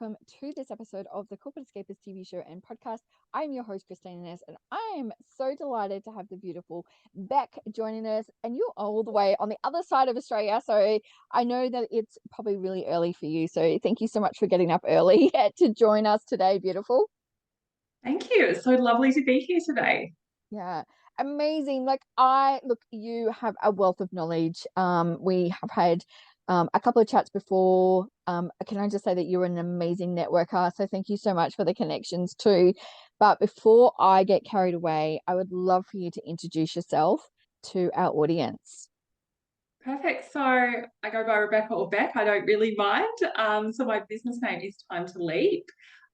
welcome to this episode of the Corporate Escapists TV show and podcast. I'm your host, Christine Innes, and I'm so delighted to have the beautiful Bec joining us. And you're all the way on the other side of Australia, so I know that it's probably really early for you. So thank you so much for getting up early to join us today, beautiful. Thank you. It's so lovely to be here today. Yeah, amazing. Look, you have a wealth of knowledge. We have had a couple of chats before. Can I just say that you're an amazing networker? So thank you so much for the connections too. But before I get carried away, I would love for you to introduce yourself to our audience. Perfect. So I go by Rebecca or Bec. I don't really mind. So my business name is Time to Leap.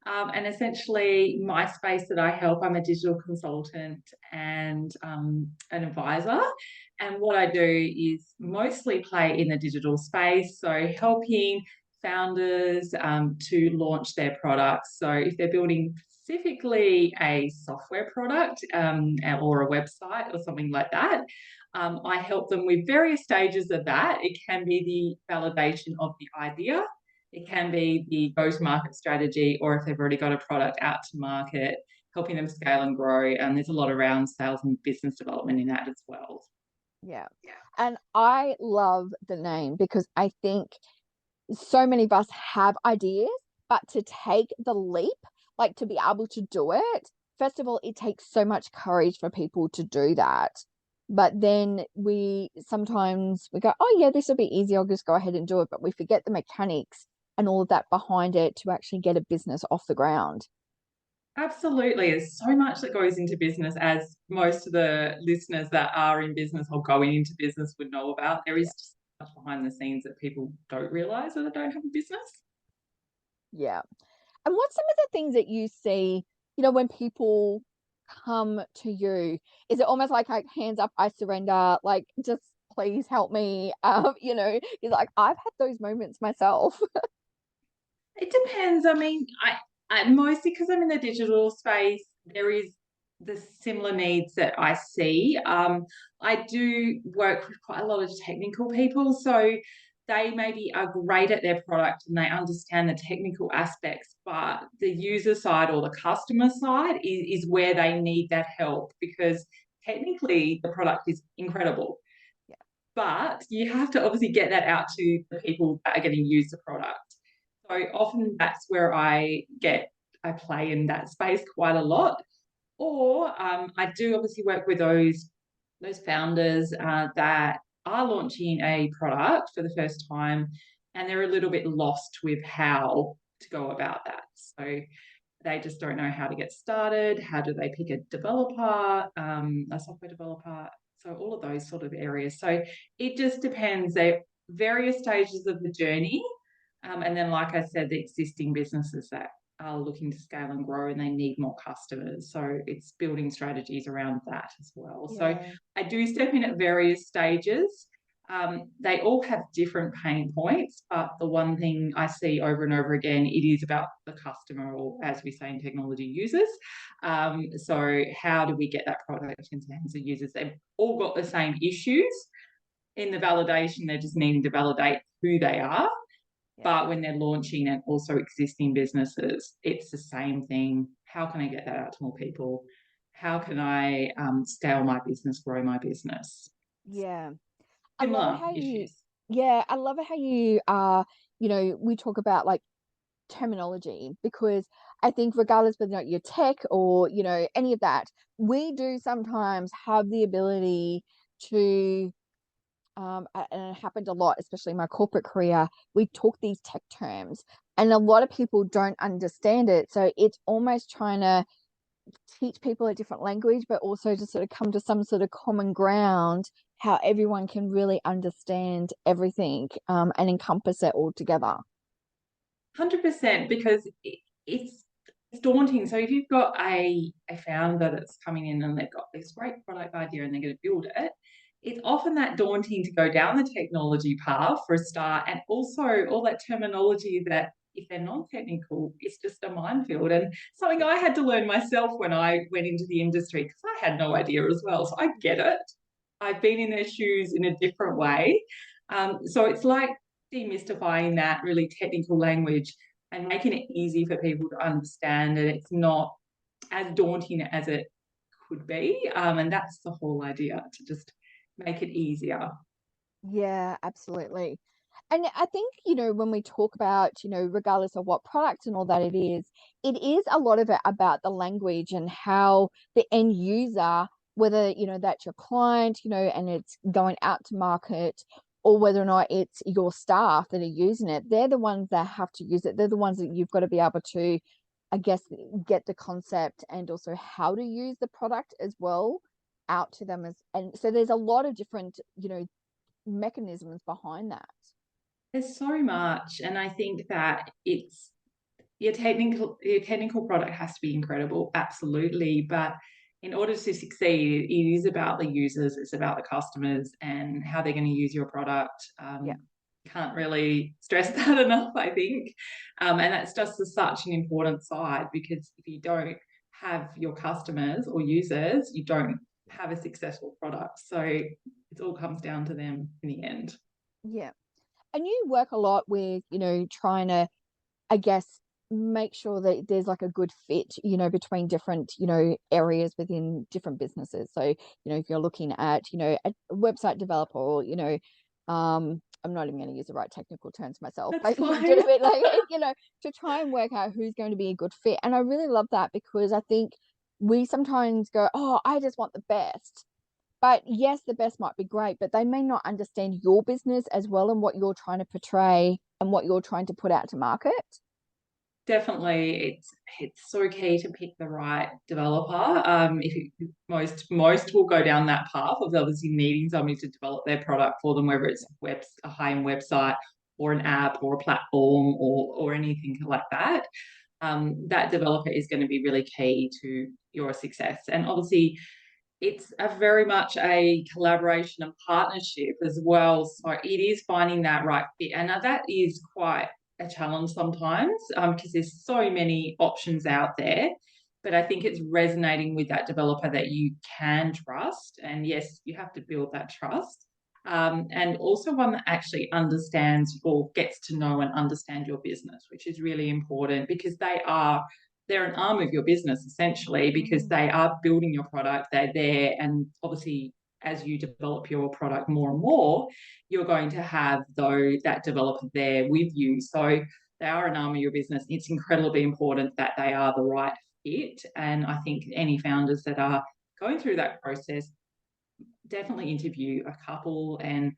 And essentially my space that I help, I'm a digital consultant and an advisor. And what I do is mostly play in the digital space. So helping founders to launch their products. So if they're building specifically a software product or a website or something like that, I help them with various stages of that. It can be the validation of the idea. It can be the go-to-market strategy, or if they've already got a product out to market, helping them scale and grow. And there's a lot around sales and business development in that as well. Yeah. And I love the name because I think so many of us have ideas, but to take the leap, like to be able to do it, first of all, it takes so much courage for people to do that. But then we sometimes we go, oh yeah, this will be easy. I'll just go ahead and do it. But we forget the mechanics and all of that behind it to actually get a business off the ground. Absolutely. There's so much that goes into business, as most of the listeners that are in business or going into business would know about. There is just much behind the scenes that people don't realize that they don't have a business. Yeah. And what's some of the things that you see, when people come to you? Is it almost like hands up, I surrender, like just please help me? It's like I've had those moments myself. It depends. I mean, I mostly because I'm in the digital space, there is the similar needs that I see. I do work with quite a lot of technical people, so they maybe are great at their product and they understand the technical aspects, but the user side or the customer side is where they need that help, because technically the product is incredible. Yeah. But you have to obviously get that out to the people that are going to use the product. So often that's where I play in that space quite a lot. Or I do obviously work with those founders that are launching a product for the first time, and they're a little bit lost with how to go about that. So they just don't know how to get started. How do they pick a developer, a software developer? So all of those sort of areas. So it just depends. They're various stages of the journey. And then, like I said, the existing businesses that are looking to scale and grow and they need more customers. So it's building strategies around that as well. Yeah. So I do step in at various stages. They all have different pain points, but the one thing I see over and over again, it is about the customer, or as we say in technology, users. So how do we get that product into the hands of users? They've all got the same issues. In the validation, they're just needing to validate who they are. But when they're launching and also existing businesses, it's the same thing. How can I get that out to more people? How can I scale my business, grow my business? Yeah. I love it Similar how you, issues. yeah, I love it how you are, we talk about like terminology, because I think regardless whether or not you're tech or, any of that, we do sometimes have the ability to, and it happened a lot, especially in my corporate career, we talk these tech terms and a lot of people don't understand it. So it's almost trying to teach people a different language, but also to sort of come to some sort of common ground, how everyone can really understand everything and encompass it all together. 100%, because it's daunting. So if you've got a founder that's coming in and they've got this great product idea and they're going to build it, it's often that daunting to go down the technology path for a start, and also all that terminology that if they're non-technical, it's just a minefield, and something I had to learn myself when I went into the industry, because I had no idea as well. So I get it. I've been in their shoes in a different way. So it's like demystifying that really technical language and making it easy for people to understand, and it's not as daunting as it could be. And that's the whole idea, to just make it easier. Yeah, absolutely. And I think, when we talk about, regardless of what product and all that it is a lot of it about the language and how the end user, whether, that's your client, and it's going out to market, or whether or not it's your staff that are using it, they're the ones that have to use it. They're the ones that you've got to be able to, I guess, get the concept and also how to use the product as well out to them. And so there's a lot of different, mechanisms behind that. There's so much, and I think that it's your technical product has to be incredible, absolutely. But in order to succeed, it is about the users, it's about the customers and how they're going to use your product. Yeah. Can't really stress that enough, I think. And that's just such an important side, because if you don't have your customers or users, you don't have a successful product. So it all comes down to them in the end. Yeah. And you work a lot with, trying to, I guess, make sure that there's like a good fit, between different, areas within different businesses. So, if you're looking at, a website developer or, I'm not even going to use the right technical terms myself, That's but you fine. do a bit like, to try and work out who's going to be a good fit. And I really love that, because I think we sometimes go, oh, I just want the best. But yes, the best might be great, but they may not understand your business as well and what you're trying to portray and what you're trying to put out to market. Definitely, it's so key to pick the right developer. If you, most will go down that path of obviously needing somebody to develop their product for them, whether it's a high-end website or an app or a platform or anything like that. That developer is going to be really key to your success. And obviously, it's a very much a collaboration and partnership as well. So it is finding that right fit. And that is quite a challenge sometimes, because there's so many options out there. But I think it's resonating with that developer that you can trust. And yes, you have to build that trust. And also one that actually understands or gets to know and understand your business, which is really important, because they're an arm of your business essentially, because Mm. they are building your product, they're there, and obviously as you develop your product more and more, you're going to have that developer there with you. So they are an arm of your business. It's incredibly important that they are the right fit. And I think any founders that are going through that process, definitely interview a couple and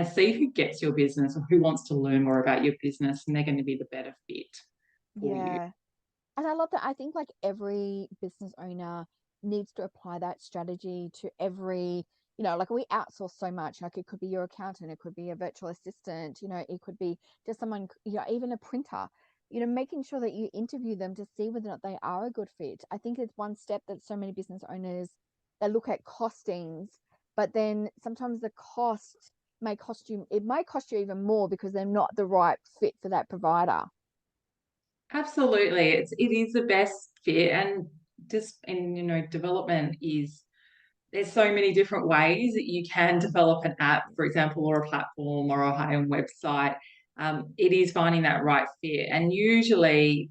see who gets your business or who wants to learn more about your business, and they're going to be the better fit for you. Yeah. And I love that. I think like every business owner needs to apply that strategy to every, like we outsource so much. Like it could be your accountant, it could be a virtual assistant, it could be just someone, even a printer, making sure that you interview them to see whether or not they are a good fit. I think it's one step that so many business owners, they look at costings, but then sometimes the cost it might cost you even more because they're not the right fit for that provider. Absolutely. It is the best fit. And just in, development is, there's so many different ways that you can develop an app, for example, or a platform or a high-end website. It is finding that right fit. And usually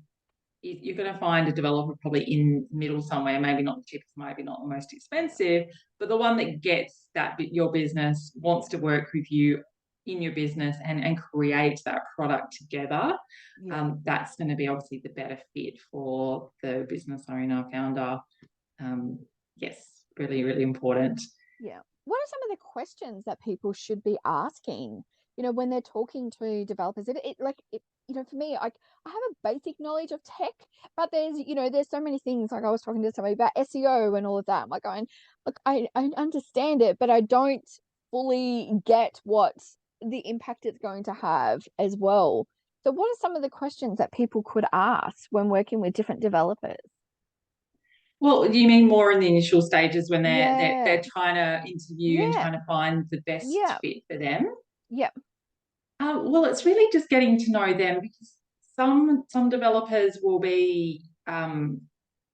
you're going to find a developer probably in the middle somewhere, maybe not the cheapest, maybe not the most expensive, but the one that gets that your business, wants to work with you in your business and create that product together. Yeah. That's going to be obviously the better fit for the business owner, founder. Yes, really, really important. Yeah. What are some of the questions that people should be asking, when they're talking to developers? For me, I have a basic knowledge of tech, but there's so many things. Like I was talking to somebody about SEO and all of that. I'm like going, look, I understand it, but I don't fully get what the impact it's going to have as well. So what are some of the questions that people could ask when working with different developers? Well, you mean more in the initial stages when they're Yeah. trying to interview and Yeah. trying to find the best Yeah. fit for them? Yeah. Well, it's really just getting to know them, because some developers will be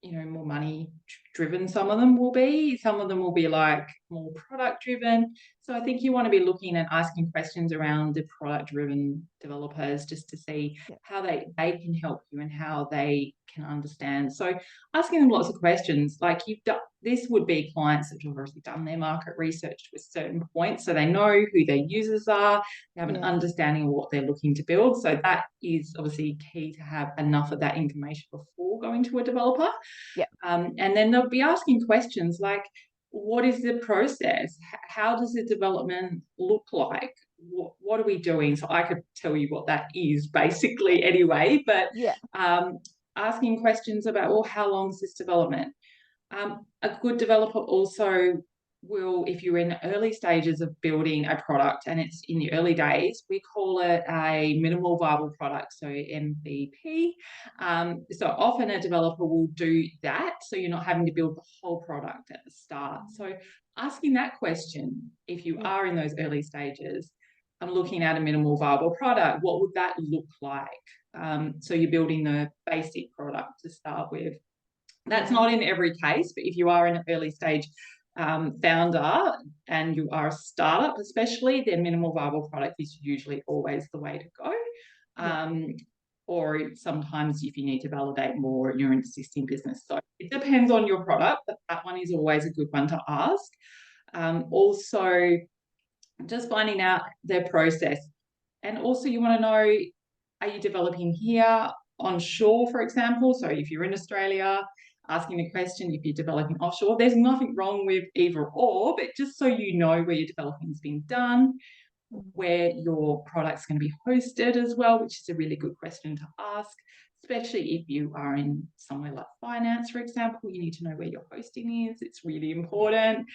more money driven. Some of them will be, some of them will be like more product driven. So I think you want to be looking and asking questions around the product driven developers just to see Yeah. how they can help you and how they can understand. So asking them lots of questions, like you've done, this would be clients that have already done their market research to a certain point, so they know who their users are, they have an Yeah. understanding of what they're looking to build. So that is obviously key, to have enough of that information before going to a developer. Yeah. And then they'll be asking questions like, what is the process? How does the development look like? What are we doing? So I could tell you what that is basically anyway, but Yeah. asking questions about, well, how long is this development? A good developer also will, if you're in the early stages of building a product and it's in the early days, we call it a minimal viable product, so MVP. So often a developer will do that, so you're not having to build the whole product at the start. So asking that question, if you Yeah. are in those early stages, I'm looking at a minimal viable product, what would that look like? So you're building the basic product to start with. That's Yeah. not in every case, but if you are in an early stage founder and you are a startup especially, then minimal viable product is usually always the way to go. Yeah. Or sometimes if you need to validate more in your existing business. So it depends on your product, but that one is always a good one to ask. Also, just finding out their process. And also you want to know, are you developing here onshore, for example? So if you're in Australia, asking the question, if you're developing offshore, there's nothing wrong with either or, but just so you know where your developing is being done, Mm. where your product's going to be hosted as well, which is a really good question to ask, especially if you are in somewhere like finance, for example. You need to know where your hosting is. It's really important.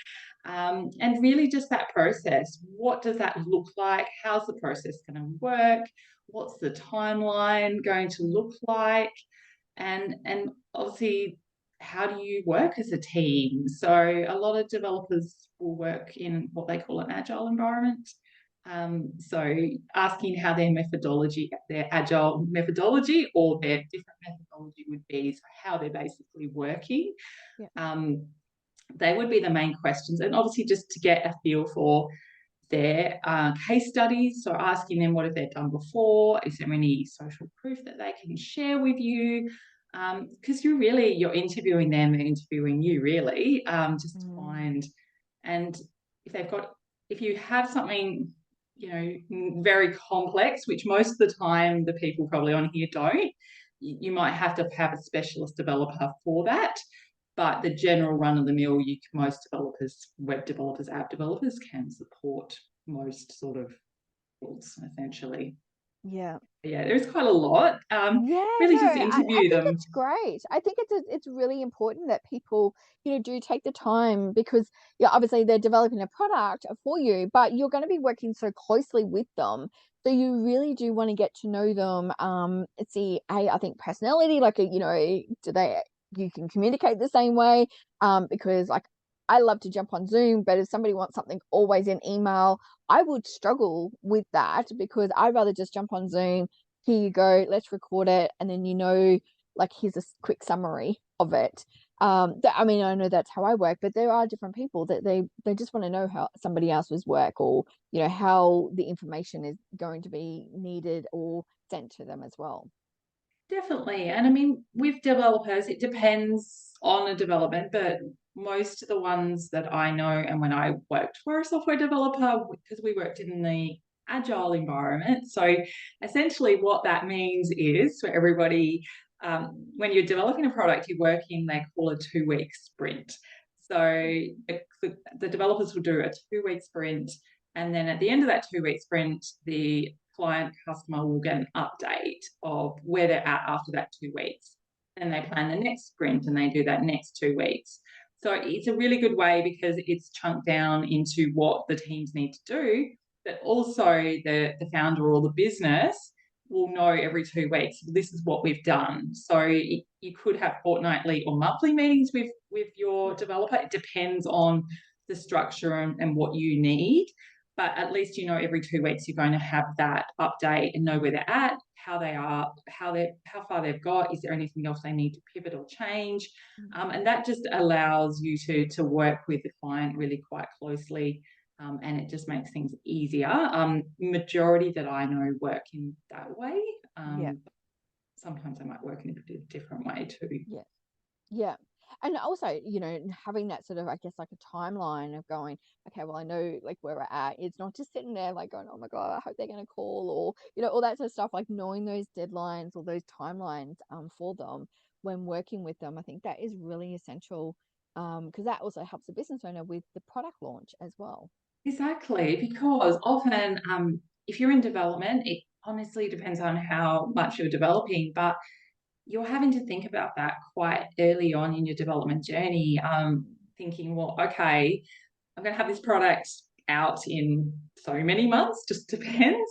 And really just that process. What does that look like? How's the process going to work? What's the timeline going to look like? And obviously, how do you work as a team? So a lot of developers will work in what they call an agile environment. So asking how their agile methodology or their different methodology would be, so how they're basically working. Yeah. Um, they would be the main questions. And obviously just to get a feel for their case studies. So asking them what have they done before? Is there any social proof that they can share with you? Because you're interviewing them, they're interviewing you really, just to Mm. find. And if you have something, very complex, which most of the time the people probably on here don't, you might have to have a specialist developer for that. But the general run of the mill, most developers, web developers, app developers can support most sort of fields essentially. Yeah. Yeah, there's quite a lot. Yeah, Really no, just I interview think them. it's great. I think it's really important that people, do take the time because, yeah, obviously they're developing a product for you, but you're going to be working so closely with them. So you really do want to get to know them. See, I think personality, like, do they, you can communicate the same way? Because like I love to jump on Zoom, but if somebody wants something always in email, I would struggle with that because I'd rather just jump on Zoom. Here you go, let's record it, and then like here's a quick summary of it. I mean, I know that's how I work, but there are different people that they just want to know how somebody else's work, or how the information is going to be needed or sent to them as well. Definitely. And I mean, with developers, it depends on a development, but most of the ones that I know, and when I worked for a software developer, because we worked in the agile environment. So essentially, what that means is for everybody, when you're developing a product, you're working, they call a 2-week sprint. So the developers will do a 2-week sprint. And then at the end of that 2-week sprint, the client customer will get an update of where they're at after that 2 weeks. And they plan the next sprint and they do that next 2 weeks. So it's a really good way because it's chunked down into what the teams need to do, but also the founder or the business will know every 2 weeks, this is what we've done. So you could have fortnightly or monthly meetings with your developer. It depends on the structure and what you need. but at least every 2 weeks you're going to have that update and know where they're at, how they are, how far they've got. Is there anything else they need to pivot or change? And that just allows you to work with the client really quite closely, and it just makes things easier. Majority that I know work in that way. Yeah. Sometimes I might work in a bit of a different way too. Yeah. Yeah. And also, having that sort of, I guess, like a timeline of going, okay, well, I know like where we're at. It's not just sitting there like going, oh my God, I hope they're going to call, or, all that sort of stuff, like knowing those deadlines or those timelines for them when working with them. I think that is really essential, because that also helps the business owner with the product launch as well. Exactly, because often if you're in development, it honestly depends on how much you're developing, but you're having to think about that quite early on in your development journey, thinking, well, okay, I'm going to have this product out in so many months, just depends.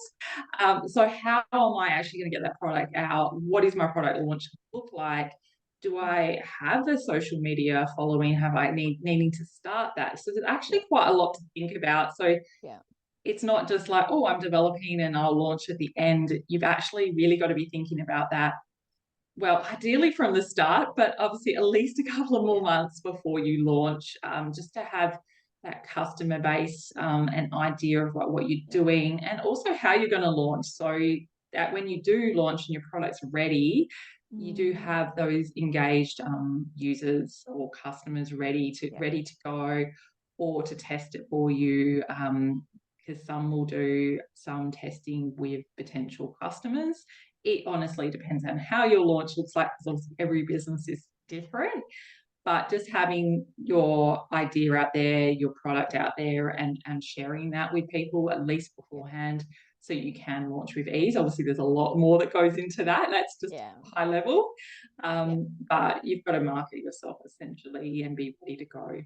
So how am I actually going to get that product out? What is my product launch look like? Do I have a social media following? Have I needing to start that? So there's Yeah. actually quite a lot to think about. So Yeah. it's not just like, oh, I'm developing and I'll launch at the end. You've actually really got to be thinking about that, well, ideally from the start, but obviously at least a couple of more Yeah. months before you launch, just to have that customer base, an idea of what you're Yeah. doing, and also how you're going to launch. So that when you do launch and your product's ready, you do Mm, have those engaged users or customers yeah. ready to go, or to test it for you. Because some will do some testing with potential customers. It honestly depends on how your launch looks like, because obviously every business is different. But just having your idea out there, your product out there, and sharing that with people at least Yeah. beforehand, so you can launch with ease. Obviously, there's a lot more that goes into that. That's just Yeah. high level. Yeah. But you've got to market yourself essentially and be ready to go.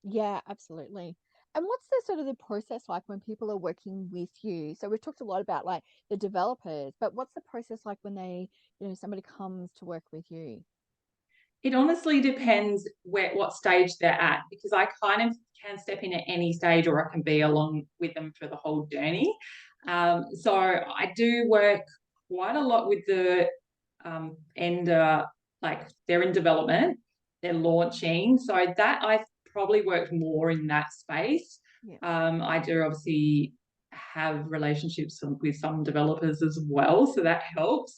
Yeah, absolutely. And what's the sort of the process like when people are working with you? So we've talked a lot about like the developers, but what's the process like when somebody comes to work with you? It honestly depends what stage they're at, because I kind of can step in at any stage, or I can be along with them for the whole journey. So I do work quite a lot with the end, like they're in development, they're launching. So that I've probably worked more in that space. Yeah. I do obviously have relationships with some developers as well, so that helps.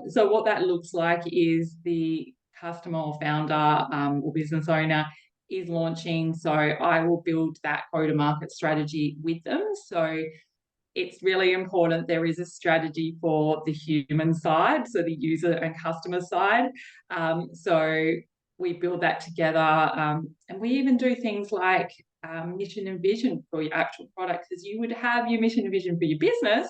So what that looks like is the customer or founder, or business owner is launching. So I will build that go-to-market strategy with them. So it's really important there is a strategy for the human side, so the user and customer side. So we build that together, and we even do things like mission and vision for your actual product, because you would have your mission and vision for your business,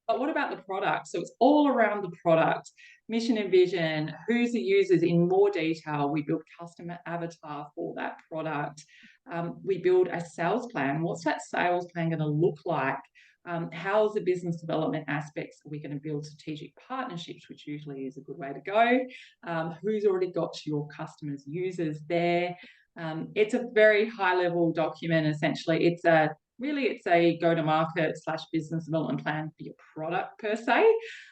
but what about the product? So it's all around the product, mission and vision, who's the users in more detail. We build customer avatar for that product. We build a sales plan. What's that sales plan going to look like? How's the business development aspects? Are we going to build strategic partnerships, which usually is a good way to go? Who's already got your customers, users there? It's a very high level document. Essentially, it's a go-to-market / business development plan for your product per se.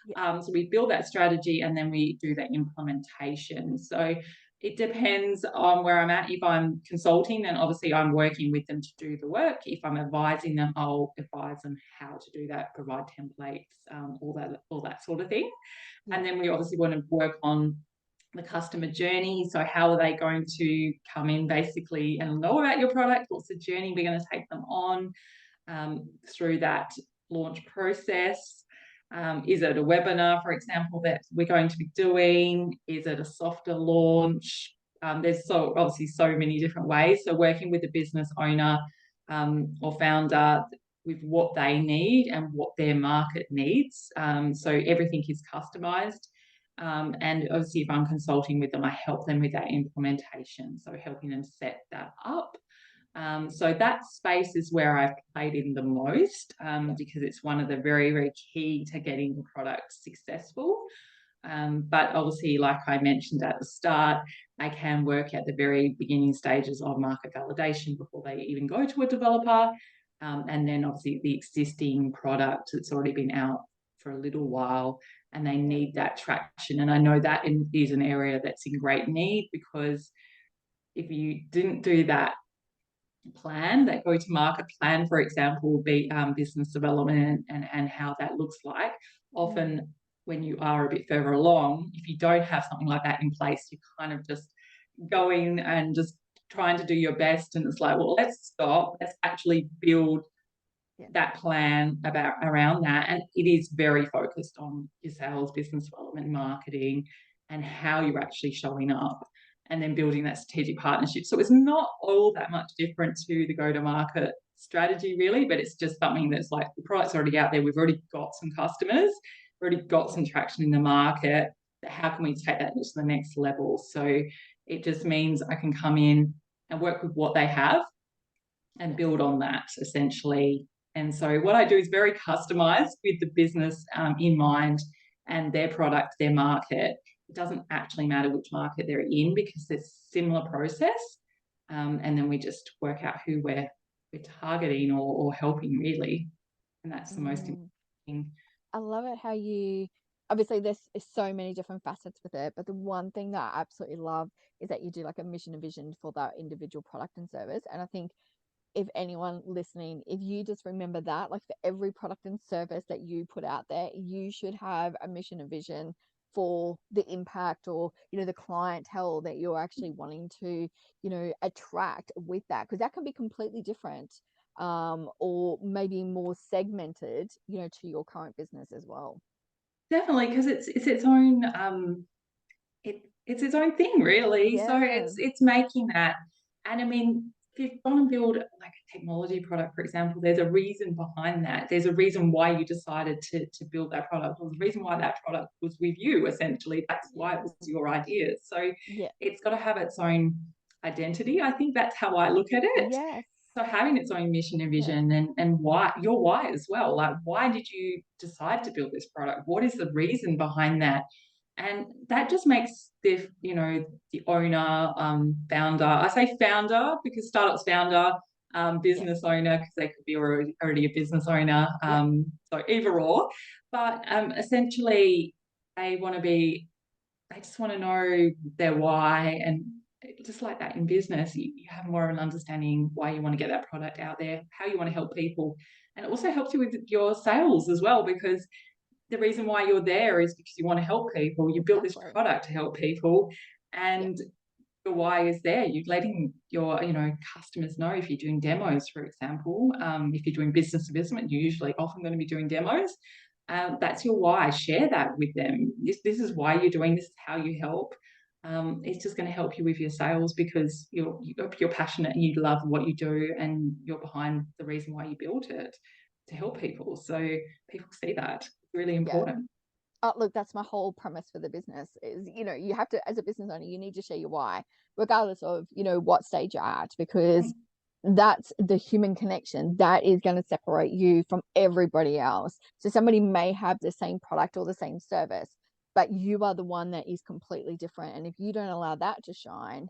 Yeah. So we build that strategy and then we do the implementation. So it depends on where I'm at. If I'm consulting, then obviously I'm working with them to do the work. If I'm advising them, I'll advise them how to do that, provide templates, all that sort of thing. Yeah. And then we obviously want to work on the customer journey. So how are they going to come in basically and know about your product? What's the journey we're going to take them on through that launch process? Is it a webinar, for example, that we're going to be doing? Is it a softer launch? There's obviously so many different ways. So working with the business owner, or founder, with what they need and what their market needs. So everything is customized. And obviously, if I'm consulting with them, I help them with that implementation. So helping them set that up. So that space is where I've played in the most, Yeah. because it's one of the very, very key to getting the product successful. But obviously, like I mentioned at the start, I can work at the very beginning stages of market validation before they even go to a developer. and then obviously the existing product that's already been out for a little while, and they Yeah. need that traction. And I know that is an area that's in great need, because if you didn't do that plan, that go-to-market plan, for example, be business development and how that looks like. Mm. Often, when you are a bit further along, if you don't have something like that in place, you kind of just going and just trying to do your best, and it's like, well, let's stop. Let's actually build Yeah. that plan about around that, and it is very focused on your sales, business development, marketing, and how you're actually showing up, and then building that strategic partnership. So it's not all that much different to the go-to-market strategy, really, but it's just something that's like, the product's already out there, we've already got some customers, we've already got Yeah. some traction in the market. How can we take that to the next level? So it just means I can come in and work with what they have and Yeah. build on that, essentially. And so what I do is very customized with the business in mind, and their product, their market. It doesn't actually matter which market they're in, because it's a similar process. And then we just work out who we're targeting or helping, really. And that's the most important Mm. thing. I love it how you obviously there's so many different facets with it, but the one thing that I absolutely love is that you do like a mission and vision for that individual product and service. And I think if anyone listening, if you just remember that, like for every product and service that you put out there, you should have a mission and vision for the impact or, the clientele that you're actually wanting to, attract with that. Because that can be completely different, or maybe more segmented, to your current business as well. Definitely, because it's its own it's its own thing, really. So Yeah. it's making that. And I mean, if you're going to build like a technology product, for example, there's a reason behind that. There's a reason why you decided to build that product, or the reason why that product was with you, essentially. That's why it Yeah. was your idea. So Yeah. it's got to have its own identity. I think that's how I look at it. Yes. So having its own mission and Yeah. vision, and why, your why as well. Like, why did you decide to build this product? What is the reason behind that? And that just makes the owner, founder. I say founder because startups founder, Yeah. business owner because they could be already a business owner. Yeah. So either or, but essentially they want to be. They just want to know their why, and just like that in business, you have more of an understanding why you want to get that product out there, how you want to help people, and it also helps you with your sales as well, because the reason why you're there is because you want to help people. You built this Exactly. product to help people, Yeah. and your why is there. You're letting your customers know. If you're doing demos, for example, if you're doing business to business, you're usually often going to be doing demos. That's your why. Share that with them. This is why you're doing this. Is how you help. It's just going to help you with your sales, because you're passionate and you love what you do, and you're behind the reason why you built it, to help people. So people see that. It's really Yeah. important. Look, that's my whole premise for the business is, you have to, as a business owner, you need to share your why, regardless of, what stage you're at, because that's the human connection that is going to separate you from everybody else. So somebody may have the same product or the same service, but you are the one that is completely different. And if you don't allow that to shine,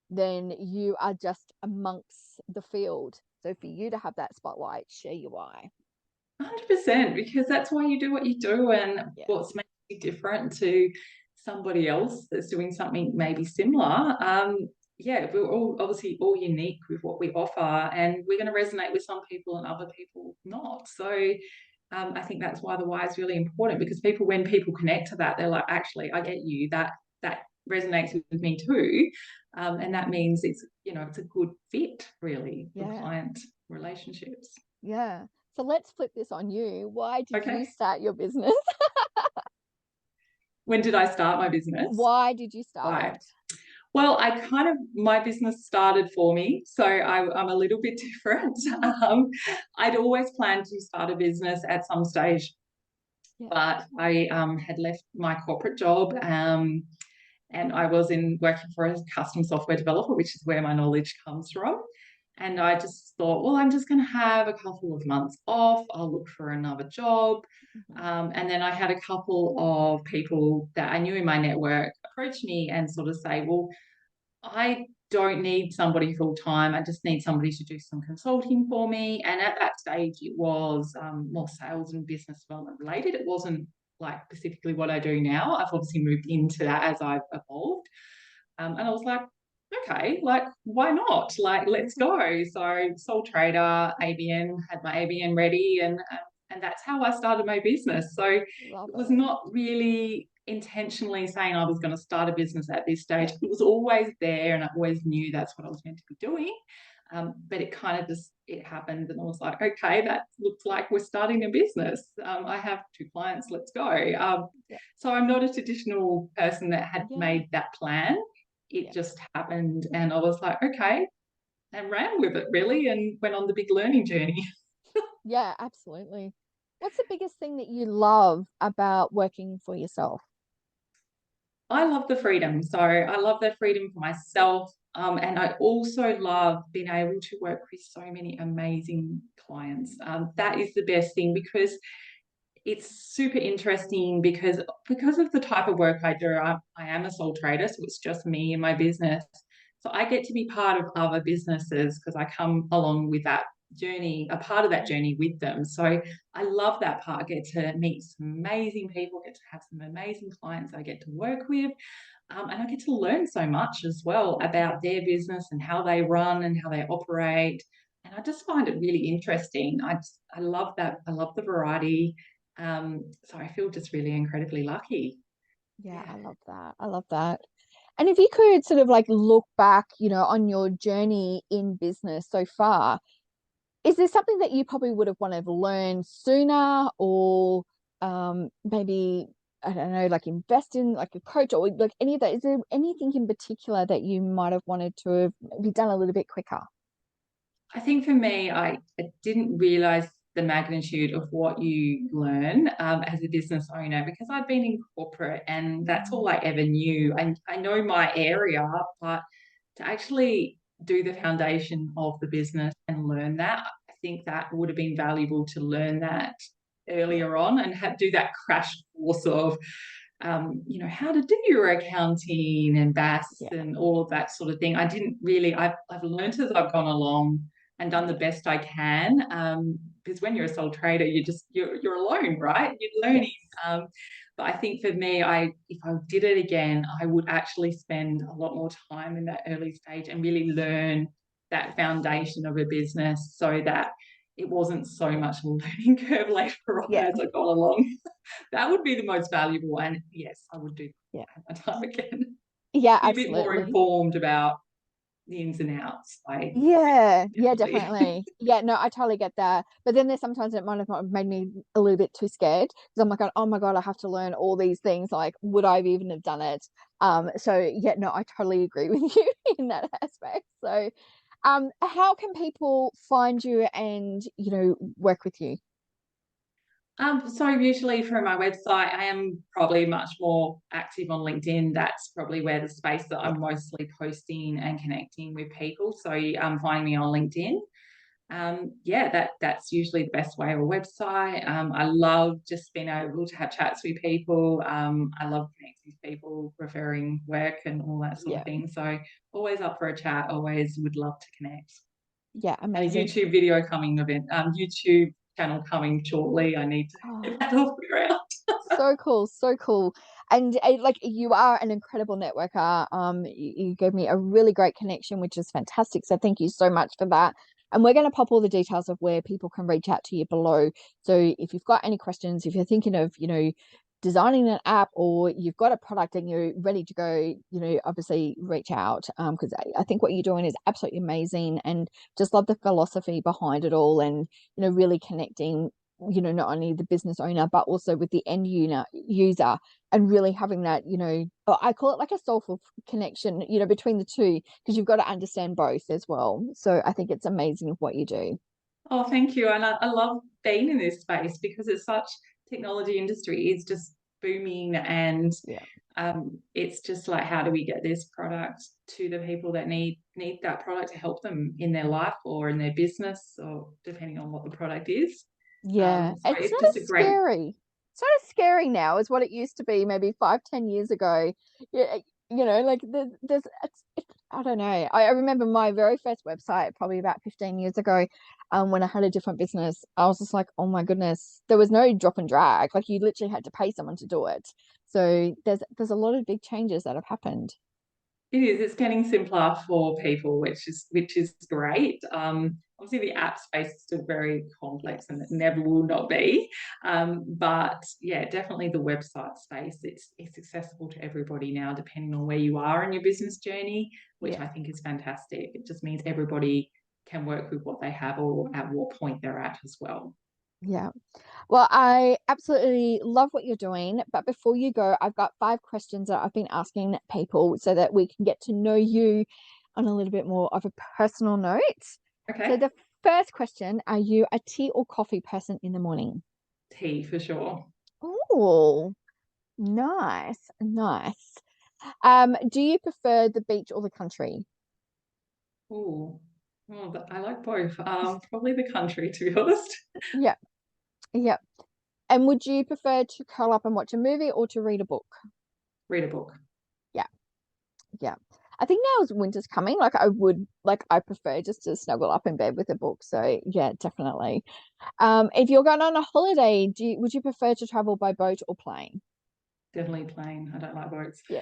then you are just amongst the field. So for you to have that spotlight, share your why. 100%, because that's why you do what you do, and Yeah. what's makes you different to somebody else that's doing something maybe similar. Yeah, we're all obviously all unique with what we offer, and we're going to resonate with some people and other people not. So I think that's why the why is really important, because when people connect to that, they're like, actually, I get you. That resonates with me too, and that means it's a good fit, really, for Yeah. client relationships. Yeah. So let's flip this on you. Why did you Okay. start your business? When did I start my business? Why did you start Right. it? Well, my business started for me, so I'm a little bit different. I'd always planned to start a business at some stage, Yeah. but I had left my corporate job, and I was working for a custom software developer, which is where my knowledge comes from. And I just thought, well, I'm just going to have a couple of months off. I'll look for another job. Mhm. And then I had a couple of people that I knew in my network approach me and sort of say, well, I don't need somebody full time. I just need somebody to do some consulting for me. And at that stage, it was more sales and business development related. It wasn't like specifically what I do now. I've obviously moved into that as I've evolved. And I was like, okay, like, why not? Like, let's go. So, sole trader, ABN, had my ABN ready, and that's how I started my business. So, it Love was it. not really intentionally saying I was going to start a business at this stage. Yeah. It was always there, and I always knew that's what I was meant to be doing. But it kind of just it happened, and I was like, okay, that looks like we're starting a business. I have two clients, let's go. Yeah. So I'm not a traditional person that had Yeah. made that plan. It Yeah. just happened, and I was like, okay, and ran with it really, and went on the big learning journey. Yeah, absolutely. What's the biggest thing that you love about working for yourself? I love the freedom. So I love the freedom for myself. And I also love being able to work with so many amazing clients. That is the best thing because it's super interesting because of the type of work I do. I am a sole trader, so it's just me and my business. So I get to be part of other businesses because I come along with that journey, a part of that Mm. journey with them. So I love that part. I get to meet some amazing people, get to have some amazing clients I get to work with. And I get to learn so much as well about their business and how they run and how they operate. And I just find it really interesting. I love that. I love the variety. So I feel just really incredibly lucky. Yeah, Yeah. I love that. I love that. And if you could sort of like look back, on your journey in business so far, is there something that you probably would have wanted to learn sooner or maybe, I don't know, like invest in like a coach or like any of that? Is there anything in particular that you might have wanted to have maybe done a little bit quicker? I think for me, I didn't realize the magnitude of what you learn as a business owner because I'd been in corporate and that's all Mm. I ever knew. I know my area, but to actually do the foundation of the business and learn that, I think that would have been valuable to learn that Yeah, earlier on and do that crash course of how to do your accounting and BAS yeah, and all of that sort of thing. I didn't really, I've learned as I've gone along and done the yeah, best I can. Because when you're a sole trader, you're alone, right? You're yes, learning. But I think for me, if I did it again, I would actually spend a lot more time in that early stage and really learn that foundation of a business so that it wasn't so much a learning curve later on yeah, as I got along. That would be the most valuable. And yes, I would do yeah, my time again. yeah, Be a bit more absolutely. informed about the ins and outs. I Yeah, yeah, definitely. definitely. Yeah, no, I totally get that. But then there's sometimes it might have made me a little bit too scared because I'm like, oh my God, I have to learn all these things. Like, would I even have done it? So yeah, no, I totally agree with you in that aspect. So, how can people find you and, work with you? So usually through my website, I am probably much more active on LinkedIn. That's probably where the space that Yeah, I'm mostly posting and connecting with people. So finding me on LinkedIn. Yeah, that's usually the best way, or website. I love just being able to have chats with people. I love connecting with people, referring work and all that sort of yeah, thing. So always up for a chat, always would love to connect. yeah, And a amazing. YouTube video coming YouTube channel coming shortly. I need to get Oh, that off the ground. so cool, so cool. And like you are an incredible networker. You gave me a really great connection, which is fantastic. So thank you so much for that. And we're going to pop all the details of where people can reach out to you below. So if you've got any questions, if you're thinking of, designing an app or you've got a product and you're ready to go, obviously reach out. Because I think what you're doing is absolutely amazing and just love the philosophy behind it all and, really connecting not only the business owner but also with the end user and really having that I call it like a soulful connection between the two because you've got to understand both as well. So I think it's amazing what you do. Oh, thank you. And I love being in this space because it's such technology industry is just booming and Yeah, it's just like how do we get this product to the people that need that product to help them in their life or in their business or depending on what the product is. yeah, So it's it's not just a as great. scary. It's not as scary now as what it used to be maybe 5-10 years ago. Yeah, like there's I don't know. I remember my very first website probably about 15 years ago, when I had a different business. I was just like, oh my goodness, there was no drop and drag. Like you literally had to pay someone to do it. So there's a lot of big changes that have happened. It is. It's getting simpler for people, which is great. Obviously, the app space is still very complex, and it Yes. never will not be. But yeah, definitely the website space. It's accessible to everybody now, depending on where you are in your business journey, which Yeah. I think is fantastic. It just means everybody can work with what they have or at what point they're at as well. Yeah. Well, I absolutely love what you're doing. But before you go, I've got 5 questions that I've been asking people so that we can get to know you on a little bit more of a personal note. So, Okay, the first question, are you a tea or coffee person in the morning? tea for sure. Oh, nice, nice. Do you prefer the beach or the country? Ooh. Oh, I like both. Probably the country, to be honest. Yep, yep. And would you prefer to curl up and watch a movie or to read a book? Read a book. Yeah, yeah. I think now as winter's coming, I prefer just to snuggle up in bed with a book. So yeah, definitely. If you're going on a holiday, would you prefer to travel by boat or plane? Definitely plain. I don't like boats. Yeah.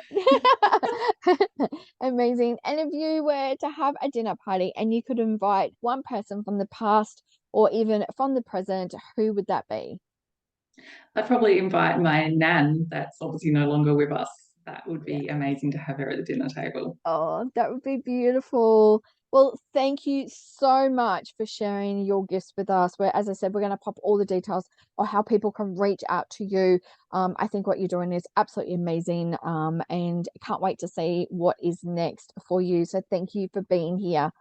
Amazing. And if you were to have a dinner party and you could invite one person from the past or even from the present, who would that be? I'd probably invite my nan that's obviously no longer with us. That would Yeah. be amazing to have her at the dinner table. Oh, that would be beautiful. Well, thank you so much for sharing your gifts with us. Where, as I said, we're going to pop all the details of how people can reach out to you. I think what you're doing is absolutely amazing. And can't wait to see what is next for you. So thank you for being here.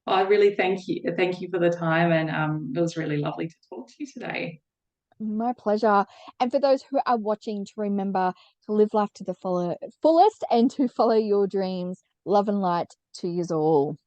I really thank you. Thank you for the time, and it was really lovely to talk to you today. My pleasure. And for those who are watching, to remember to live life to the fullest and to follow your dreams. Love and light to you all.